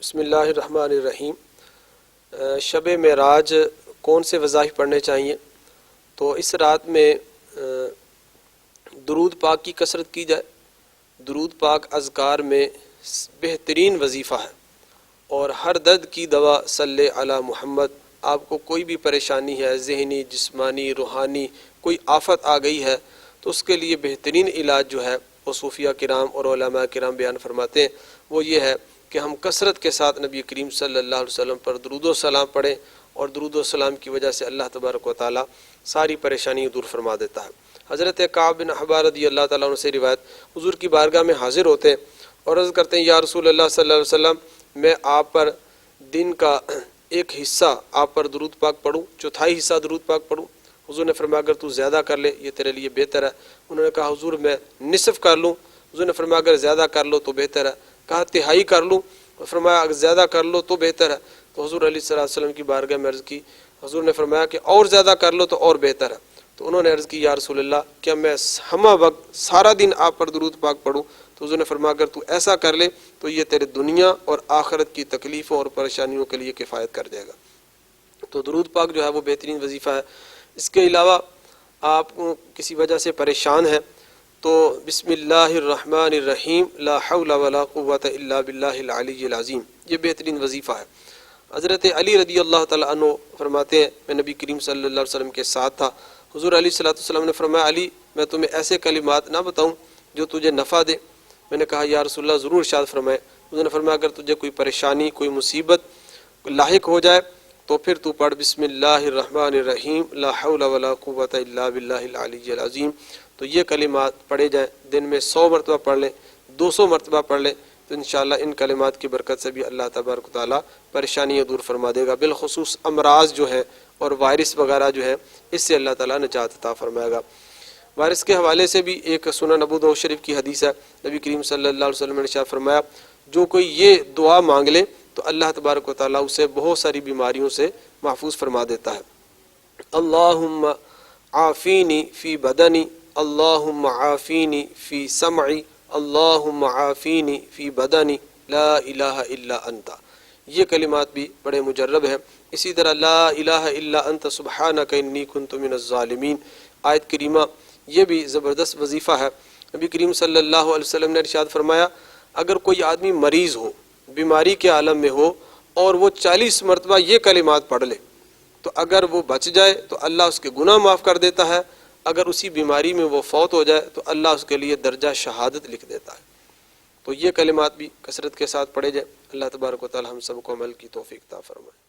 بسم اللہ الرحمن الرحیم۔ شب معراج کون سے وظائف پڑھنے چاہیے؟ تو اس رات میں درود پاک کی کثرت کی جائے۔ درود پاک اذکار میں بہترین وظیفہ ہے، اور ہر درد کی دوا صلی علی محمد۔ آپ کو کوئی بھی پریشانی ہے، ذہنی، جسمانی، روحانی، کوئی آفت آ گئی ہے، تو اس کے لیے بہترین علاج جو ہے وہ صوفیہ کرام اور علماء کرام بیان فرماتے ہیں، وہ یہ ہے کہ ہم کثرت کے ساتھ نبی کریم صلی اللہ علیہ وسلم پر درود و سلام پڑھیں، اور درود و سلام کی وجہ سے اللہ تبارک و تعالی ساری پریشانی دور فرما دیتا ہے۔ حضرت کعب بن احبار رضی اللہ تعالیٰ عنہ سے روایت، حضور کی بارگاہ میں حاضر ہوتے ہیں اور عرض کرتے ہیں، یا رسول اللہ صلی اللہ علیہ وسلم، میں آپ پر دن کا ایک حصہ آپ پر درود پاک پڑھوں، چوتھائی حصہ درود پاک پڑھوں؟ حضور نے فرمایا اگر تو زیادہ کر لے یہ تیرے لیے بہتر ہے۔ انہوں نے کہا حضور میں نصف کر لوں؟ حضور نے فرمایا اگر زیادہ کر لو تو بہتر ہے۔ کہا تہائی کر لوں؟ فرمایا اگر زیادہ کر لو تو بہتر ہے۔ تو حضور علیہ الصلوۃ والسلام کی بارگاہ میں عرض کی، حضور نے فرمایا کہ اور زیادہ کر لو تو اور بہتر ہے۔ تو انہوں نے عرض کی، یا رسول اللہ، کیا میں ہمہ وقت سارا دن آپ پر درود پاک پڑھوں؟ تو حضور نے فرمایا اگر تو ایسا کر لے تو یہ تیرے دنیا اور آخرت کی تکلیفوں اور پریشانیوں کے لیے کفایت کر جائے گا۔ تو درود پاک جو ہے وہ بہترین وظیفہ ہے۔ اس کے علاوہ آپ کسی وجہ سے پریشان ہیں تو بسم اللہ الرحمن الرحیم لا حول ولا قوۃ الا باللہ العلی العظیم، یہ بہترین وظیفہ ہے۔ حضرت علی رضی اللہ تعالیٰ عنہ فرماتے ہیں، میں نبی کریم صلی اللہ علیہ وسلم کے ساتھ تھا، حضور علیہ الصلوۃ والسلام نے فرمایا، علی میں تمہیں ایسے کلمات نہ بتاؤں جو تجھے نفع دے؟ میں نے کہا یا رسول اللہ ضرور ارشاد فرمائے۔ حضور نے فرمایا اگر تجھے کوئی پریشانی، کوئی مصیبت لاحق ہو جائے تو پھر تو پڑھ بسم اللہ الرحمن الرحیم لا حول ولا قوۃ الا باللہ العلی العظیم۔ تو یہ کلمات پڑھے جائیں، دن میں 100 مرتبہ پڑھ لیں، 200 مرتبہ پڑھ لیں، تو انشاءاللہ ان کلمات کی برکت سے بھی اللہ تبارک و تعالیٰ پریشانیاں دور فرما دے گا۔ بالخصوص امراض جو ہے اور وائرس وغیرہ جو ہے، اس سے اللہ تعالیٰ نجات عطا فرمائے گا۔ وائرس کے حوالے سے بھی ایک سنن ابو داؤد شریف کی حدیث ہے، نبی کریم صلی اللہ علیہ وسلم نے ارشاد فرمایا، جو کوئی یہ دعا مانگ لے تو اللہ تبارک و تعالیٰ اسے بہت ساری بیماریوں سے محفوظ فرما دیتا ہے۔ اللہم عافینی فی بدنی، اللہم عافینی فی سمعی، اللہم عافینی فی بدنی، لا الہ الا انت۔ یہ کلمات بھی بڑے مجرب ہیں۔ اسی طرح لا الہ الا انت سبحانک انی کنت من الظالمین، آیت کریمہ، یہ بھی زبردست وظیفہ ہے۔ نبی کریم صلی اللہ علیہ وسلم نے ارشاد فرمایا، اگر کوئی آدمی مریض ہو، بیماری کے عالم میں ہو، اور وہ 40 مرتبہ یہ کلمات پڑھ لے تو اگر وہ بچ جائے تو اللہ اس کے گناہ معاف کر دیتا ہے، اگر اسی بیماری میں وہ فوت ہو جائے تو اللہ اس کے لیے درجہ شہادت لکھ دیتا ہے۔ تو یہ کلمات بھی کثرت کے ساتھ پڑھے جائیں۔ اللہ تبارک و تعالی ہم سب کو عمل کی توفیق عطا فرمائے۔